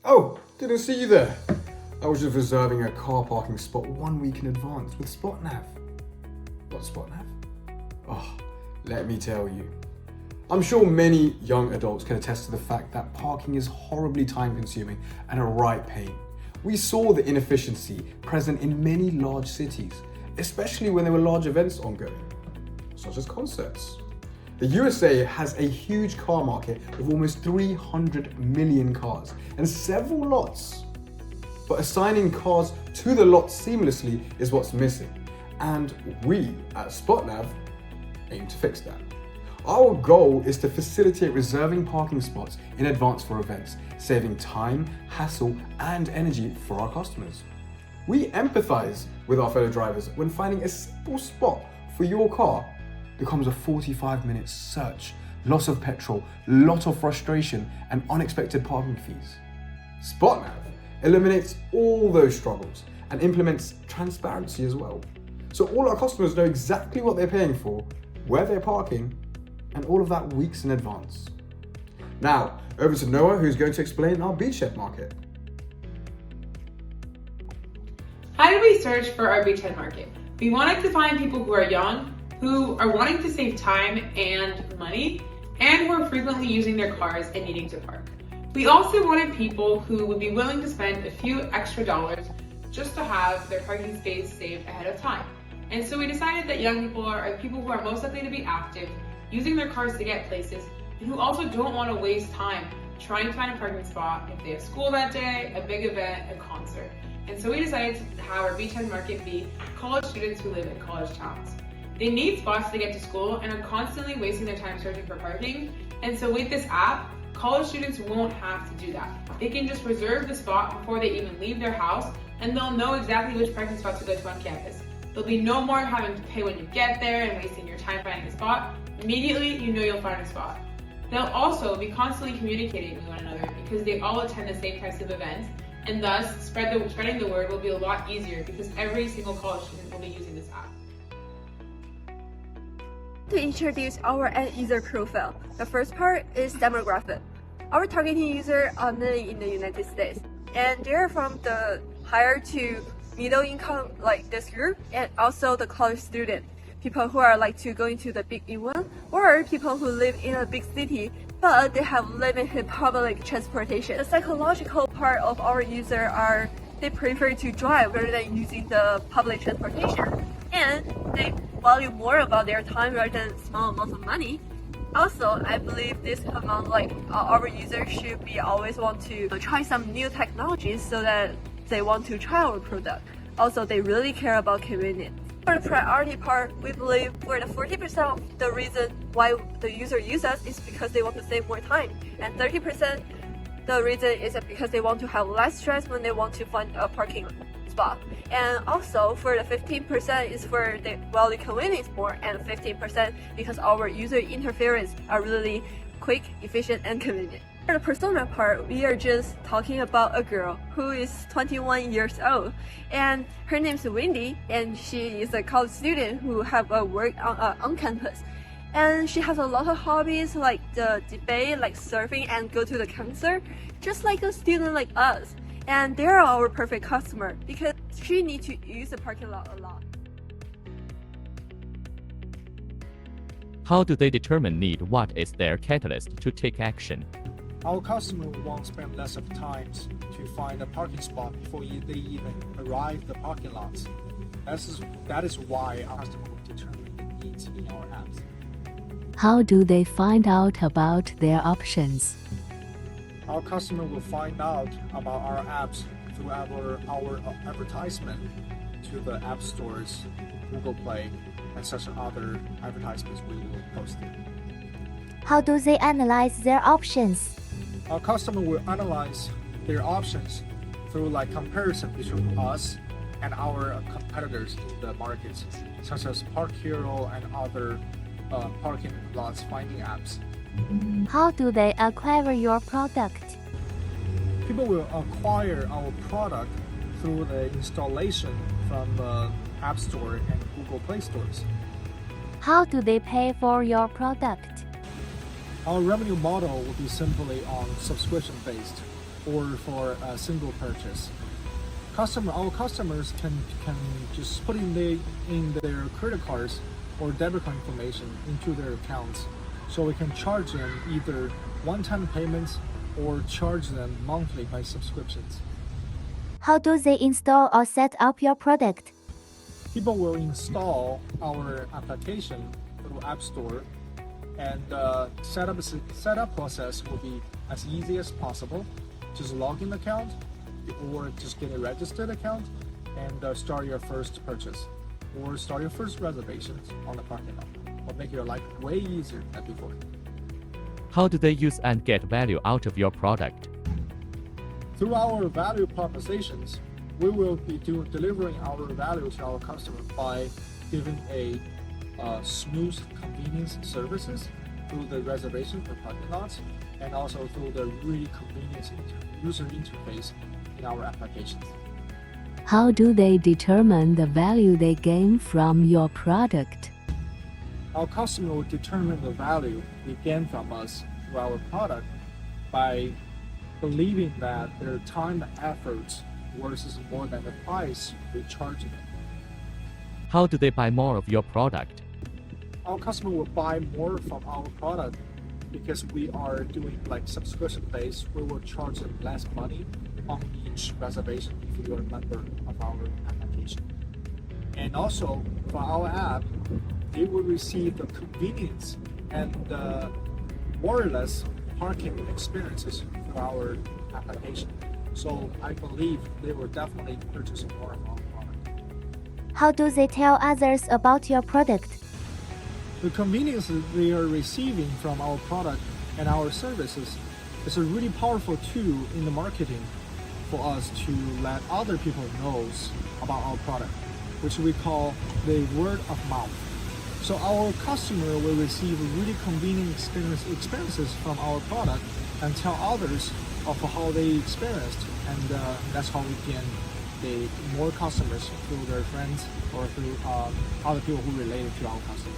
Oh, didn't see you there. I was just reserving a car parking spot 1 week in advance with SpotNav. What's SpotNav? Oh, let me tell you. I'm sure many young adults can attest to the fact that parking is horribly time consuming and a right pain. We saw the inefficiency present in many large cities, especially when there were large events ongoing, such as concerts. The USA has a huge car market with almost 300 million cars and several lots. But assigning cars to the lots seamlessly is what's missing. And we at SpotNav aim to fix that. Our goal is to facilitate reserving parking spots in advance for events, saving time, hassle, and energy for our customers. We empathize with our fellow drivers when finding a simple spot for your car becomes a 45-minute search, loss of petrol, lot of frustration, and unexpected parking fees. SpotNav eliminates all those struggles and implements transparency as well. So all our customers know exactly what they're paying for, where they're parking, and all of that weeks in advance. Now, over to Noah, who's going to explain our beachhead market. How did we search for our beachhead market? We wanted to find people who are young, who are wanting to save time and money, and who are frequently using their cars and needing to park. We also wanted people who would be willing to spend a few extra dollars just to have their parking space saved ahead of time. And so we decided that young people are people who are most likely to be active, using their cars to get places, and who also don't want to waste time trying to find a parking spot if they have school that day, a big event, a concert. And so we decided to have our beachhead market be college students who live in college towns. They need spots to get to school and are constantly wasting their time searching for parking. And so with this app, college students won't have to do that. They can just reserve the spot before they even leave their house, and they'll know exactly which parking spot to go to on campus. There'll be no more having to pay when you get there and wasting your time finding a spot. Immediately, you know you'll find a spot. They'll also be constantly communicating with one another because they all attend the same types of events, and thus spreading the word will be a lot easier because every single college student will be using this app. To introduce our end user profile, the first part is demographic. Our targeting users are mainly in the United States, and they're from the higher to middle income, like this group, and also the college student, people who are like to go into the big event, or people who live in a big city but they have limited public transportation. The psychological part of our user are they prefer to drive rather than using the public transportation, and they value more about their time rather than small amounts of money. Also, I believe this amount, like our users should be always want to try some new technologies so that they want to try our product. Also, they really care about convenience. For the priority part, we believe for the 40% of the reason why the user uses us is because they want to save more time, and 30% the reason is because they want to have less stress when they want to find a parking spot. And also for the 15% is for the value convenience more, and 15% because our user interference are really quick, efficient, and convenient. For the persona part, we are just talking about a girl who is 21 years old, and her name is Wendy, and she is a college student who have a work on campus. And she has a lot of hobbies like the debate, like surfing, and go to the concert, just like a student like us. And they're our perfect customer because she needs to use the parking lot a lot. How do they determine need? What is their catalyst to take action? Our customer won't spend less of time to find a parking spot before they even arrive the parking lots. That is why our customer will determine the needs in our apps. How do they find out about their options? Our customer will find out about our apps through our advertisement to the app stores, Google Play, and such other advertisements we will post. How do they analyze their options? Our customer will analyze their options through like comparison between us and our competitors in the markets, such as Park Hero and other parking lots finding apps. How do they acquire your product? People will acquire our product through the installation from the App Store and Google Play stores. How do they pay for your product? Our revenue model will be simply on subscription based. or for a single purchase. Our customers can just put in their credit cards or debit card information into their accounts, so we can charge them either one-time payments or charge them monthly by subscriptions. How do they install or set up your product? People will install our application through App Store, and the setup process will be as easy as possible. Just log in account or just get a registered account and start your first purchase or start your first reservation on the parking lot. Will make your life way easier than before. How do they use and get value out of your product? Through our value propositions, we will be delivering our value to our customer by giving a smooth convenience services through the reservation for parking lots, and also through the really convenient user interface in our applications. How do they determine the value they gain from your product? Our customer will determine the value they gain from us through our product by believing that their time and effort versus more than the price we charge them. How do they buy more of your product? Our customer will buy more from our product because we are doing like subscription based. We will charge them less money on each reservation if you're a member of our application. And also for our app, they will receive the convenience and the wireless parking experiences through our application. So I believe they will definitely purchase more of our product. How do they tell others about your product? The convenience they are receiving from our product and our services is a really powerful tool in the marketing for us to let other people know about our product, which we call the word of mouth. So our customer will receive really convenient experiences from our product and tell others of how they experienced, and that's how we gain the more customers through their friends or through other people who related to our customer.